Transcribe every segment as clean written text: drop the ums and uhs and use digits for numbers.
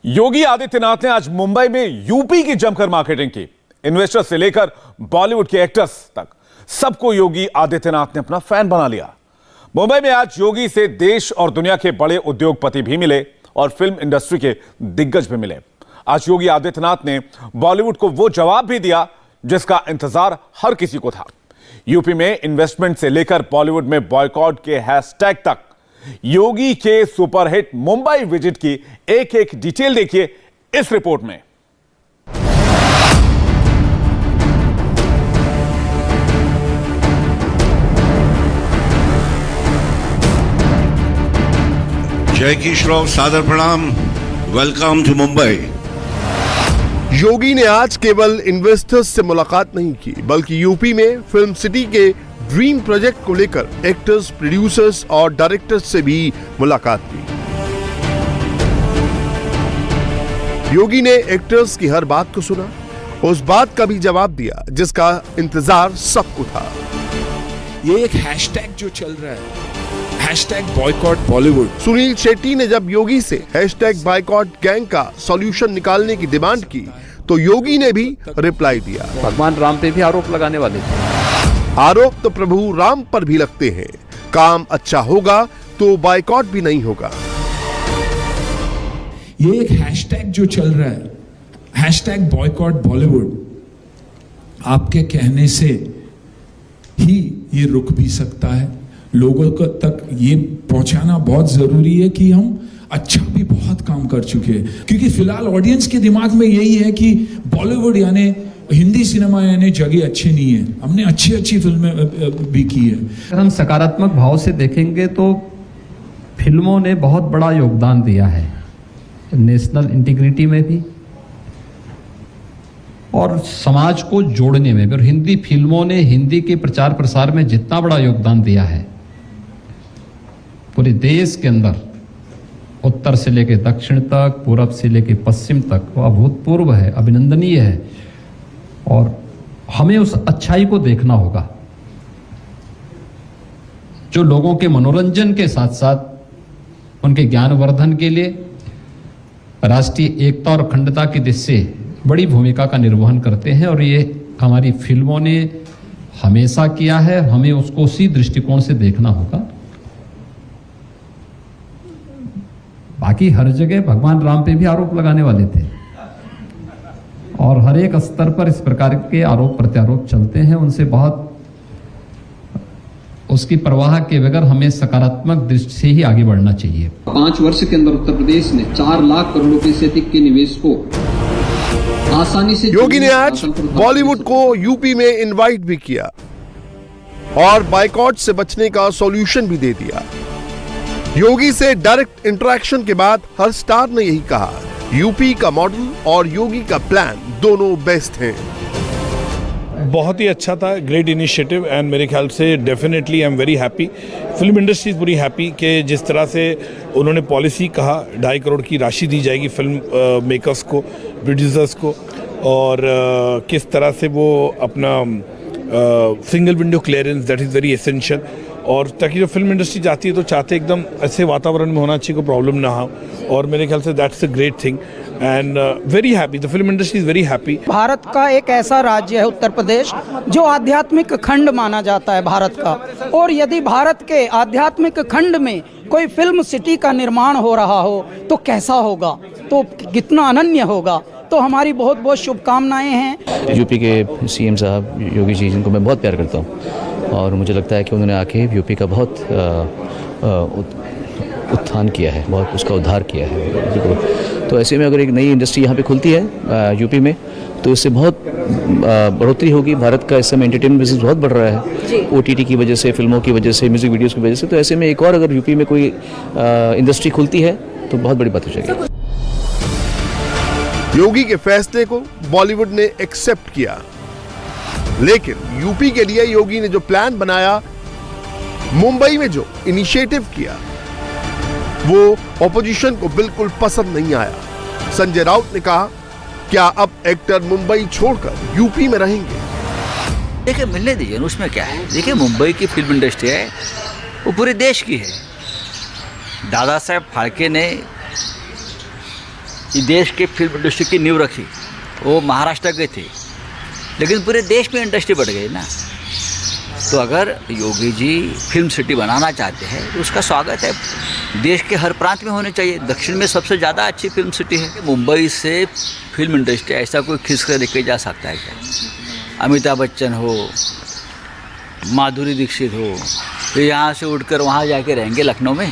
योगी आदित्यनाथ ने आज मुंबई में यूपी की जमकर मार्केटिंग की। इन्वेस्टर्स से लेकर बॉलीवुड के एक्टर्स तक सबको योगी आदित्यनाथ ने अपना फैन बना लिया। मुंबई में आज योगी से देश और दुनिया के बड़े उद्योगपति भी मिले और फिल्म इंडस्ट्री के दिग्गज भी मिले। आज योगी आदित्यनाथ ने बॉलीवुड को वो जवाब भी दिया जिसका इंतजार हर किसी को था। यूपी में इन्वेस्टमेंट से लेकर बॉलीवुड में बॉयकॉट के हैशटैग तक योगी के सुपरहिट मुंबई विजिट की एक एक डिटेल देखिए इस रिपोर्ट में। जय किशोर, सादर प्रणाम, वेलकम टू मुंबई। योगी ने आज केवल इन्वेस्टर्स से मुलाकात नहीं की बल्कि यूपी में फिल्म सिटी के ड्रीम प्रोजेक्ट को लेकर एक्टर्स, प्रोड्यूसर्स और डायरेक्टर्स से भी मुलाकात की। योगी ने एक्टर्स की हर बात को सुना, उस बात का भी जवाब दिया जिसका इंतजार सबको था। ये एक हैशटैग जो चल रहा है, हैशटैग बॉयकॉट बॉलीवुड। सुनील शेट्टी ने जब योगी से हैशटैग बॉयकॉट गैंग का सॉल्यूशन निकालने की डिमांड की तो योगी ने भी रिप्लाई दिया। भगवान राम पे भी आरोप लगाने वाले थे। आरोप तो प्रभु राम पर भी लगते हैं। काम अच्छा होगा तो बॉयकॉट भी नहीं होगा। ये एक हैशटैग जो चल रहा है, हैशटैग बॉयकॉट बॉलीवुड, आपके कहने से ही ये रुक भी सकता है। लोगों को तक ये पहुंचाना बहुत जरूरी है कि हम अच्छा भी बहुत काम कर चुके हैं, क्योंकि फिलहाल ऑडियंस के दिमाग में यही है कि बॉलीवुड यानी हिंदी सिनेमा यानी जगह अच्छे नहीं है। हमने अच्छी फिल्में भी की है। अगर हम सकारात्मक भाव से देखेंगे तो फिल्मों ने बहुत बड़ा योगदान दिया है, नेशनल इंटीग्रिटी में भी और समाज को जोड़ने में भी। और हिंदी फिल्मों ने हिंदी के प्रचार प्रसार में जितना बड़ा योगदान दिया है पूरे देश के अंदर, उत्तर से लेकर दक्षिण तक, पूरब से लेकर पश्चिम तक, वो अभूतपूर्व है, अभिनंदनीय है। और हमें उस अच्छाई को देखना होगा जो लोगों के मनोरंजन के साथ साथ उनके ज्ञानवर्धन के लिए राष्ट्रीय एकता और अखंडता की दिशा से बड़ी भूमिका का निर्वहन करते हैं। और ये हमारी फिल्मों ने हमेशा किया है, हमें उसको उसी दृष्टिकोण से देखना होगा। बाकी हर जगह भगवान राम पे भी आरोप लगाने वाले थे और हर एक स्तर पर इस प्रकार के आरोप प्रत्यारोप चलते हैं। उनसे बहुत उसकी परवाह के बगैर हमें सकारात्मक दृष्टि से ही आगे बढ़ना चाहिए। 5 वर्ष के अंदर उत्तर प्रदेश ने 4 लाख करोड़ रुपए से अधिक के निवेश को आसानी से। योगी ने आज बॉलीवुड को यूपी में इनवाइट भी किया और बाइकॉट से बचने का सॉल्यूशन भी दे दिया। योगी से डायरेक्ट इंटरेक्शन के बाद हर स्टार ने यही कहा, यूपी का मॉडल और योगी का प्लान दोनों बेस्ट हैं। बहुत ही अच्छा था, ग्रेट इनिशिएटिव एंड मेरे ख्याल से definitely I am very happy. Film industry is पूरी हैप्पी कि जिस तरह से उन्होंने पॉलिसी कहा 2.5 करोड़ की राशि दी जाएगी फिल्म मेकर्स को, प्रोड्यूसर्स को, और किस तरह से वो अपना single window clearance that is very essential. और ताकि जो फिल्म इंडस्ट्री जाती है तो चाहते एकदम ऐसे वातावरण में होना चाहिए, कोई प्रॉब्लम ना हो। और मेरे ख्याल से that's a great thing and very happy, the film industry is very happy. Bharat का एक ऐसा राज्य है उत्तर प्रदेश जो आध्यात्मिक खंड माना जाता है भारत का, और यदि भारत के आध्यात्मिक खंड में कोई फिल्म सिटी का निर्माण हो रहा हो तो कैसा होगा, तो कितना अनन्य होगा। तो हमारी बहुत बहुत शुभकामनाएं हैं। यूपी के सीएम साहब योगी जी, जिनको मैं बहुत प्यार करता हूँ और मुझे लगता है कि उन्होंने आके यूपी का बहुत उत्थान किया है, बहुत उसका उद्धार किया है। तो ऐसे में अगर एक नई इंडस्ट्री यहाँ पे खुलती है यूपी में तो इससे बहुत बढ़ोतरी होगी। भारत का इस समय एंटरटेनमेंट बिजनेस बहुत बढ़ रहा है ओटीटी की वजह से, फिल्मों की वजह से, म्यूजिक वीडियोज़ की वजह से। तो ऐसे में एक और अगर यूपी में कोई इंडस्ट्री खुलती है तो बहुत बड़ी बात हो जाएगी। योगी के फैसले को बॉलीवुड ने एक्सेप्ट किया, लेकिन यूपी के लिए योगी ने जो प्लान बनाया, मुंबई में जो इनिशिएटिव किया, वो ऑपोजिशन को बिल्कुल पसंद नहीं आया। संजय राउत ने कहा, क्या अब एक्टर मुंबई छोड़कर यूपी में रहेंगे? देखिए, मिलने दीजिए, उसमें क्या है। देखिए, मुंबई की फिल्म इंडस्ट्री है वो पूरे देश की है। दादा साहेब फाल्के ने ये देश के फिल्म इंडस्ट्री की नींव रखी। वो महाराष्ट्र गए थे, लेकिन पूरे देश में इंडस्ट्री बढ़ गई ना। तो अगर योगी जी फिल्म सिटी बनाना चाहते हैं तो उसका स्वागत है। देश के हर प्रांत में होने चाहिए। दक्षिण में सबसे ज़्यादा अच्छी फिल्म सिटी है। मुंबई से फिल्म इंडस्ट्री ऐसा कोई खींच कर लेके जा सकता है क्या? अमिताभ बच्चन हो, माधुरी दीक्षित हो, फिर यहाँ से उठकर वहाँ जाके रहेंगे लखनऊ में,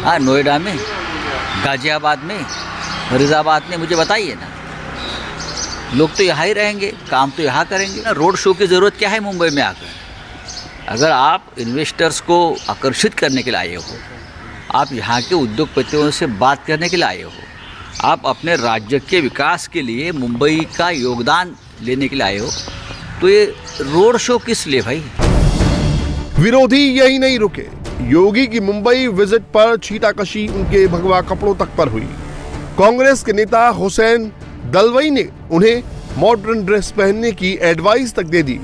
हाँ, नोएडा में, गाजियाबाद में, फरीदाबाद में, मुझे बताइए ना। लोग तो यहाँ ही रहेंगे, काम तो यहाँ करेंगे ना। रोड शो की ज़रूरत क्या है मुंबई में आकर? अगर आप इन्वेस्टर्स को आकर्षित करने के लिए आए हो, आप यहाँ के उद्योगपतियों से बात करने के लिए आए हो, आप अपने राज्य के विकास के लिए मुंबई का योगदान लेने के लिए आए हो, तो ये रोड शो किस लिए भाई? विरोधी यही नहीं रुके। योगी की मुंबई विजिट पर छीटाकशी उनके भगवा कपड़ों तक पर हुई। कांग्रेस के नेता हुसैन दलवाई ने उन्हें मॉडर्न ड्रेस पहनने की एडवाइस तक दे दी।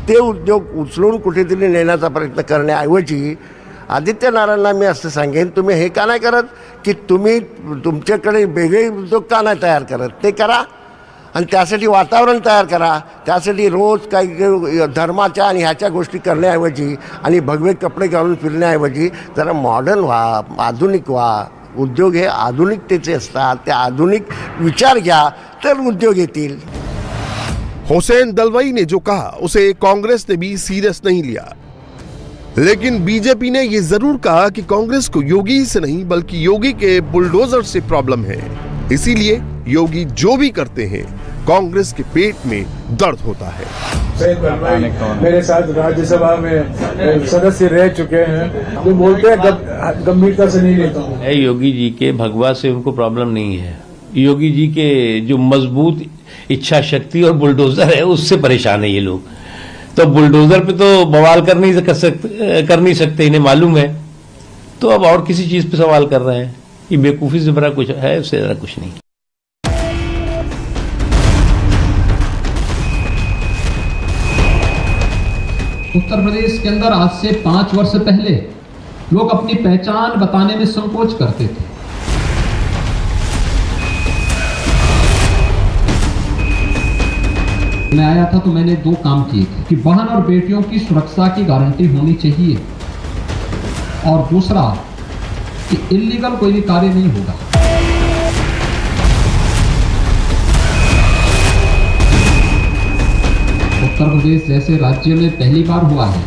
ते उद्योग उचलून कुठेतरी नेण्याचा प्रयत्न करण्याऐवजी आदित्यनारायणला मी असं सांगेन, तुम्ही हे का नाही करत की तुम्ही तुमच्याकडे वेगळे उद्योग का नाही तयार करत? ते करा आणि त्यासाठी वातावरण तयार करा। त्यासाठी रोज काही धर्माच्या आणि ह्याच्या गोष्टी करण्याऐवजी आणि भगवे कपडे घालून फिरण्याऐवजी जरा मॉडर्न व्हा, आधुनिक व्हा। उद्योग हे आधुनिकतेचे असतात, ते आधुनिक विचार घ्या तर उद्योग येतील। हुसैन दलवाई ने जो कहा उसे कांग्रेस ने भी सीरियस नहीं लिया, लेकिन बीजेपी ने यह जरूर कहा कि कांग्रेस को योगी से नहीं बल्कि योगी के बुलडोजर से प्रॉब्लम है। इसीलिए योगी जो भी करते हैं कांग्रेस के पेट में दर्द होता है। मेरे साथ राज्यसभा में सदस्य रह चुके हैं, जो बोलते हैं गंभीरता से नहीं लेता हूं। योगी जी के भगवा से उनको प्रॉब्लम नहीं है। योगी जी के जो मजबूत इच्छा शक्ति और बुलडोजर है उससे परेशान है ये लोग। तो बुलडोजर पे तो बवाल कर नहीं सकते, इन्हें मालूम है। तो अब और किसी चीज पे सवाल कर रहे हैं। ये बेवकूफी से बड़ा कुछ है, उससे ज्यादा कुछ नहीं। उत्तर प्रदेश के अंदर आज से 5 वर्ष पहले लोग अपनी पहचान बताने में संकोच करते थे। मैं आया था तो मैंने 2 काम किए थे कि बहन और बेटियों की सुरक्षा की गारंटी होनी चाहिए, और दूसरा कि इल्लीगल कोई भी कार्य नहीं होगा। उत्तर प्रदेश जैसे राज्य में पहली बार हुआ है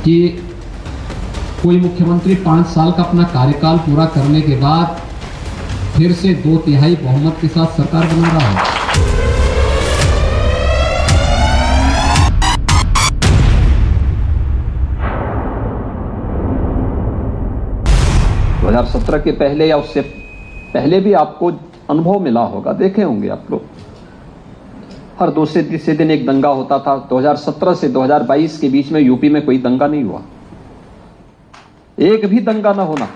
कि कोई मुख्यमंत्री 5 साल का अपना कार्यकाल पूरा करने के बाद फिर से 2/3 बहुमत के साथ सरकार बना रहा है। 2017 के पहले या उससे पहले भी आपको अनुभव मिला होगा, देखे होंगे आप लोग। हर दूसरे तीसरे दिन एक दंगा होता था। 2017 से 2022 के बीच में यूपी में कोई दंगा नहीं हुआ, एक भी दंगा ना होना।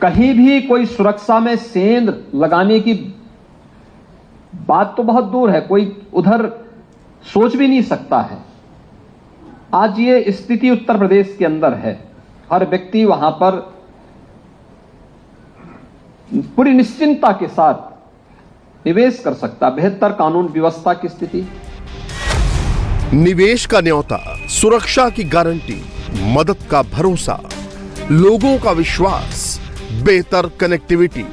कहीं भी कोई सुरक्षा में सेंध लगाने की बात तो बहुत दूर है, कोई उधर सोच भी नहीं सकता है। आज ये स्थिति उत्तर प्रदेश के अंदर है। हर व्यक्ति वहां पर पूरी निश्चिंतता के साथ निवेश कर सकता। बेहतर कानून व्यवस्था की स्थिति, निवेश का न्योता, सुरक्षा की गारंटी, मदद का भरोसा, लोगों का विश्वास, बेहतर कनेक्टिविटी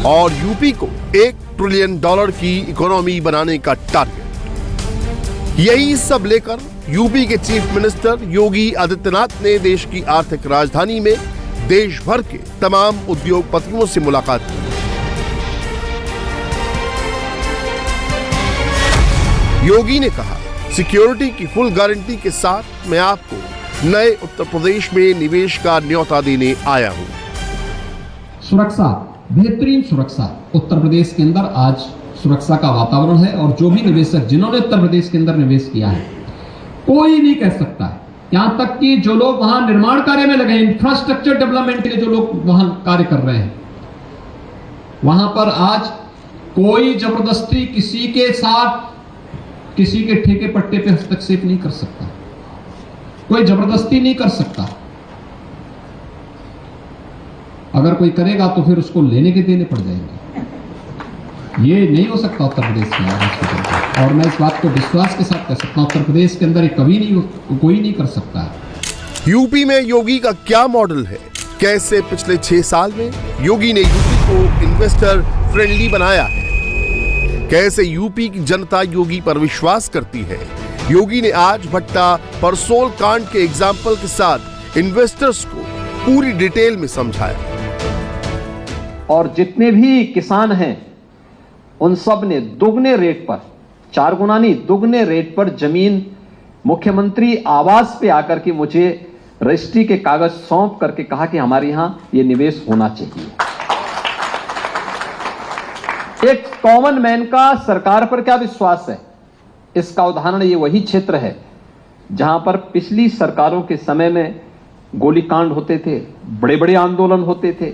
और यूपी को $1 ट्रिलियन की इकोनॉमी बनाने का टारगेट। यही सब लेकर यूपी के चीफ मिनिस्टर योगी आदित्यनाथ ने देश की आर्थिक राजधानी में देश भर के तमाम उद्योगपतियों से मुलाकात की। योगी ने कहा, सिक्योरिटी की फुल गारंटी के साथ मैं आपको नए उत्तर प्रदेश में निवेश का न्योता देने आया हूं। सुरक्षा, बेहतरीन सुरक्षा उत्तर प्रदेश के अंदर आज सुरक्षा का वातावरण है, और जो भी निवेशक जिन्होंने उत्तर प्रदेश के अंदर निवेश किया है, कोई नहीं कह सकता है, यहां तक कि जो लोग वहां निर्माण कार्य में लगे, इंफ्रास्ट्रक्चर डेवलपमेंट के लिए जो लोग वहां कार्य कर रहे हैं, वहां पर आज कोई जबरदस्ती किसी के साथ किसी के ठेके पट्टे पे हस्तक्षेप नहीं कर सकता, कोई जबरदस्ती नहीं कर सकता। अगर कोई करेगा तो फिर उसको लेने के देने पड़ जाएंगे। ये नहीं हो सकता उत्तर प्रदेश में हॉस्पिटल, और मैं इस बात को विश्वास के साथ कह सकता हूँ उत्तर प्रदेश के अंदर कभी नहीं कोई नहीं कर सकता है। यूपी में योगी का क्या मॉडल है? कैसे पिछले 6 साल में योगी ने यूपी को इन्वेस्टर फ्रेंडली बनाया है? कैसे यूपी की जनता योगी पर विश्वास करती है? योगी ने आज भट्टा परसोल कांड के एग्जाम्पल के साथ इन्वेस्टर्स को पूरी डिटेल में समझाया। और जितने भी किसान हैं उन सब ने दुगने रेट पर, 4 गुना नहीं, दुगने रेट पर जमीन मुख्यमंत्री आवास पे आकर के मुझे रजिस्ट्री के कागज सौंप करके कहा कि हमारे यहां ये निवेश होना चाहिए। एक कॉमन मैन का सरकार पर क्या विश्वास है, इसका उदाहरण ये वही क्षेत्र है जहां पर पिछली सरकारों के समय में गोलीकांड होते थे, बड़े बड़े आंदोलन होते थे।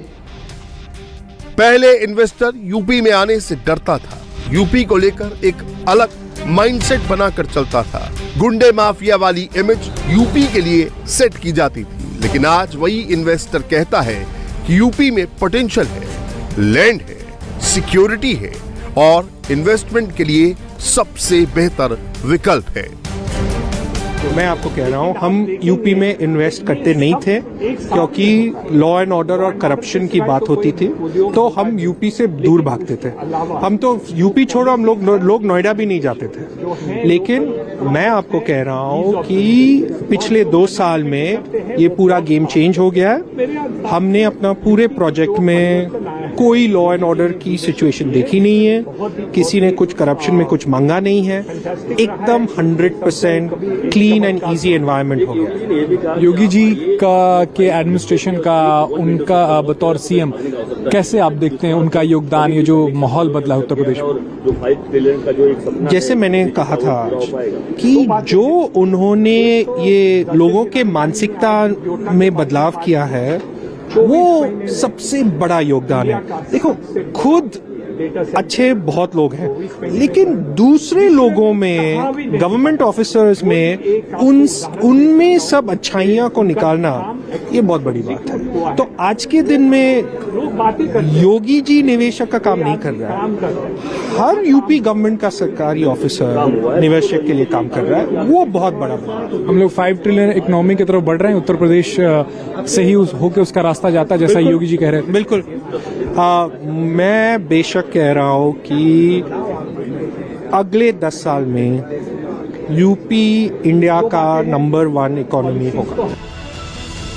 पहले इन्वेस्टर यूपी में आने से डरता था, यूपी को लेकर एक अलग माइंडसेट बनाकर चलता था। गुंडे माफिया वाली इमेज यूपी के लिए सेट की जाती थी। लेकिन आज वही इन्वेस्टर कहता है कि यूपी में पोटेंशियल है, लैंड है, सिक्योरिटी है और इन्वेस्टमेंट के लिए सबसे बेहतर विकल्प है। मैं आपको कह रहा हूं, हम यूपी में इन्वेस्ट करते नहीं थे क्योंकि लॉ एंड ऑर्डर और करप्शन की बात होती थी, तो हम यूपी से दूर भागते थे। हम तो यूपी छोड़ो, हम लोग नोएडा भी नहीं जाते थे। लेकिन मैं आपको कह रहा हूं कि पिछले 2 साल में ये पूरा गेम चेंज हो गया है। हमने अपना पूरे प्रोजेक्ट में कोई लॉ एंड ऑर्डर की सिचुएशन देखी नहीं है, किसी ने कुछ करप्शन में कुछ मांगा नहीं है, एकदम 100% क्लीन एंड इजी एनवायरनमेंट हो गया। योगी जी का के एडमिनिस्ट्रेशन का, उनका बतौर सीएम कैसे आप देखते हैं उनका योगदान, ये जो माहौल बदला उत्तर प्रदेश में? जैसे मैंने कहा था कि जो उन्होंने ये लोगों के मानसिकता में बदलाव किया है वो सबसे बड़ा योगदान है। देखो, खुद अच्छे बहुत लोग हैं, लेकिन दूसरे लोगों में, गवर्नमेंट ऑफिसर्स में, उनमें सब अच्छाइयां को निकालना ये बहुत बड़ी बात है। तो आज के दिन में योगी जी निवेशक का काम नहीं कर रहा है, हर यूपी गवर्नमेंट का सरकारी ऑफिसर निवेशक के लिए काम कर रहा है, वो बहुत बड़ा बात है। हम लोग 5 ट्रिलियन इकोनॉमी की तरफ बढ़ रहे हैं, उत्तर प्रदेश से ही होकर उसका रास्ता जाता है, जैसा योगी जी कह रहे हैं। बिल्कुल, मैं बेशक कह रहा हूं कि अगले 10 साल में यूपी इंडिया का नंबर 1 इकोनॉमी होगा।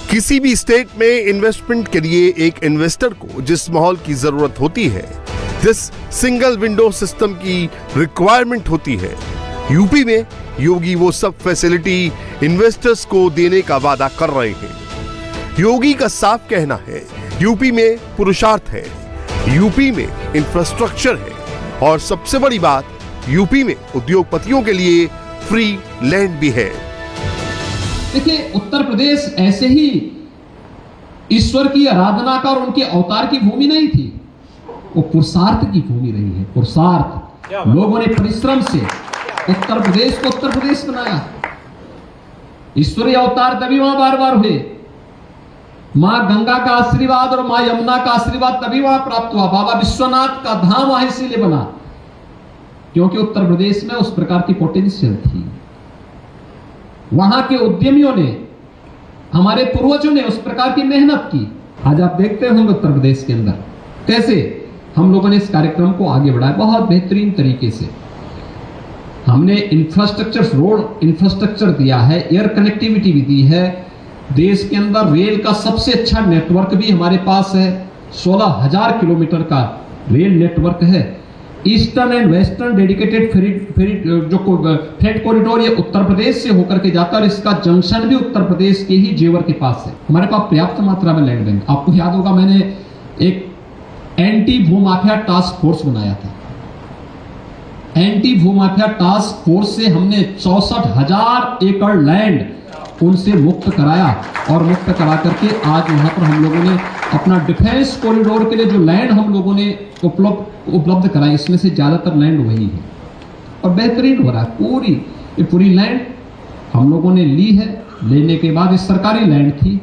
किसी भी स्टेट में इन्वेस्टमेंट के लिए एक इन्वेस्टर को जिस माहौल की जरूरत होती है, जिस सिंगल विंडो सिस्टम की रिक्वायरमेंट होती है, यूपी में योगी वो सब फैसिलिटी इन्वेस्टर्स को देने का वादा कर रहे हैं। योगी का साफ कहना है, यूपी में पुरुषार्थ है, यूपी में इंफ्रास्ट्रक्चर है और सबसे बड़ी बात, यूपी में उद्योगपतियों के लिए फ्री लैंड भी है। देखिए, उत्तर प्रदेश ऐसे ही ईश्वर की आराधना का और उनके अवतार की भूमि नहीं थी, वो पुरुषार्थ की भूमि रही है। पुरुषार्थ, लोगों ने परिश्रम से उत्तर प्रदेश को उत्तर प्रदेश बनाया। ईश्वरीय अवतार तभी वहां बार बार हुए, मां गंगा का आशीर्वाद और मां यमुना का आशीर्वाद तभी वहां प्राप्त हुआ। बाबा विश्वनाथ का धाम वहां इसीलिए बना क्योंकि उत्तर प्रदेश में उस प्रकार की पोटेंशियल थी। वहां के उद्यमियों ने, हमारे पूर्वजों ने उस प्रकार की मेहनत की। आज आप देखते होंगे उत्तर प्रदेश के अंदर कैसे हम लोगों ने इस कार्यक्रम को आगे बढ़ाया बहुत बेहतरीन तरीके से। हमने इंफ्रास्ट्रक्चर, रोड इंफ्रास्ट्रक्चर दिया है, एयर कनेक्टिविटी भी दी है। देश के अंदर रेल का सबसे अच्छा नेटवर्क भी हमारे पास है, 16,000 किलोमीटर का रेल नेटवर्क है। Eastern and western dedicated freight corridor ये उत्तर प्रदेश से होकर के जाता है और इसका जंक्शन भी उत्तर प्रदेश के ही जेवर के पास है। हमारे पास पर्याप्त मात्रा में लैंड बैंक। आपको याद होगा, मैंने एक एंटी भूमाफिया टास्क फोर्स बनाया था। एंटी भूमाफिया टास्क फोर्स से हमने 64,000 एकड़ लैंड उनसे मुक्त कराया और मुक्त करा करके आज वहां पर हम लोगों ने अपना डिफेंस कॉरिडोर के लिए जो लैंड हम लोगों ने उपलब्ध कराई, इसमें से ज्यादातर लैंड वही है और बेहतरीन हो रहा है। पूरी लैंड हम लोगों ने ली है। लेने के बाद ये सरकारी लैंड थी,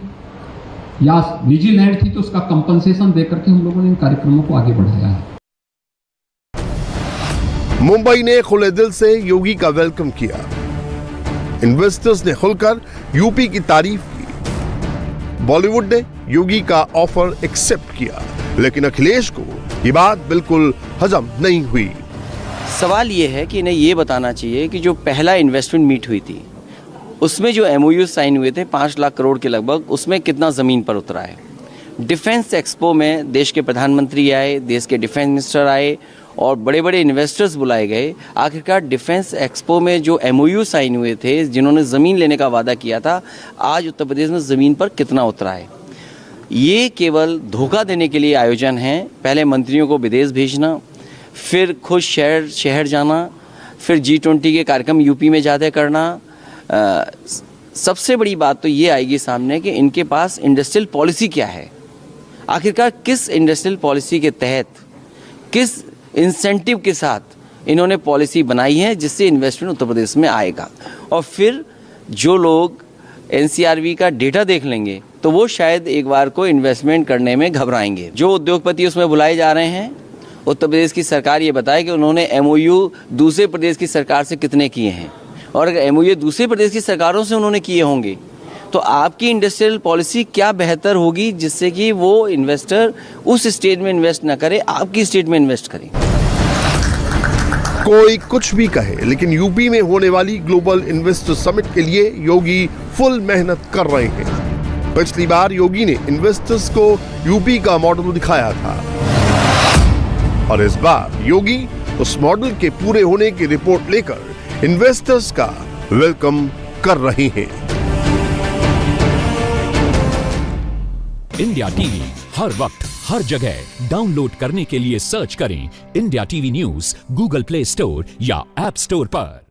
या निजी लैंड थी तो उसका कंपनसेशन देकर के हम लोगों ने इन कार्यक्रमों को आगे बढ़ाया है। मुंबई ने खुले दिल से योगी का वेलकम किया। इन्वेस्टर्स ने खुलकर यूपी की तारीफ की। बॉलीवुड ने योगी का ऑफर एक्सेप्ट किया, लेकिन अखिलेश को ये बात बिल्कुल हजम नहीं हुई। सवाल ये है कि इन्हें ये बताना चाहिए कि जो पहला इन्वेस्टमेंट मीट हुई थी उसमें जो MOU साइन हुए थे 5 लाख करोड़ के लगभग, उसमें कितना ज़मीन पर उतरा है। डिफेंस एक्सपो में देश के प्रधानमंत्री आए, देश के डिफेंस मिनिस्टर आए और बड़े बड़े इन्वेस्टर्स बुलाए गए। आखिरकार डिफेंस एक्सपो में जो MOU साइन हुए थे, जिन्होंने ज़मीन लेने का वादा किया था, आज उत्तर प्रदेश में ज़मीन पर कितना उतरा है। ये केवल धोखा देने के लिए आयोजन है। पहले मंत्रियों को विदेश भेजना, फिर खुद शहर जाना, फिर G20 के कार्यक्रम यूपी में ज़्यादा करना। सबसे बड़ी बात तो ये आएगी सामने कि इनके पास इंडस्ट्रियल पॉलिसी क्या है। आखिरकार किस इंडस्ट्रियल पॉलिसी के तहत, किस इंसेंटिव के साथ इन्होंने पॉलिसी बनाई है जिससे इन्वेस्टमेंट उत्तर प्रदेश में आएगा। और फिर जो लोग NCRB का डेटा देख लेंगे तो वो शायद एक बार को इन्वेस्टमेंट करने में घबराएंगे। जो उद्योगपति उसमें बुलाए जा रहे हैं, उत्तर प्रदेश की सरकार ये बताए कि उन्होंने MOU दूसरे प्रदेश की सरकार से कितने किए हैं, और अगर MOU दूसरे प्रदेश की सरकारों से उन्होंने किए होंगे तो आपकी इंडस्ट्रियल पॉलिसी क्या बेहतर होगी जिससे कि वो इन्वेस्टर उस स्टेट में इन्वेस्ट ना करे, आपकी स्टेट में इन्वेस्ट करे। कोई कुछ भी कहे, लेकिन यूपी में होने वाली ग्लोबल इन्वेस्टर समिट के लिए योगी फुल मेहनत कर रहे हैं। पिछली बार योगी ने इन्वेस्टर्स को यूपी का मॉडल दिखाया था और इस बार योगी उस मॉडल के पूरे होने की रिपोर्ट लेकर इन्वेस्टर्स का वेलकम कर रहे हैं। इंडिया टीवी हर वक्त हर जगह डाउनलोड करने के लिए सर्च करें India TV news Google play store या ऐप स्टोर पर।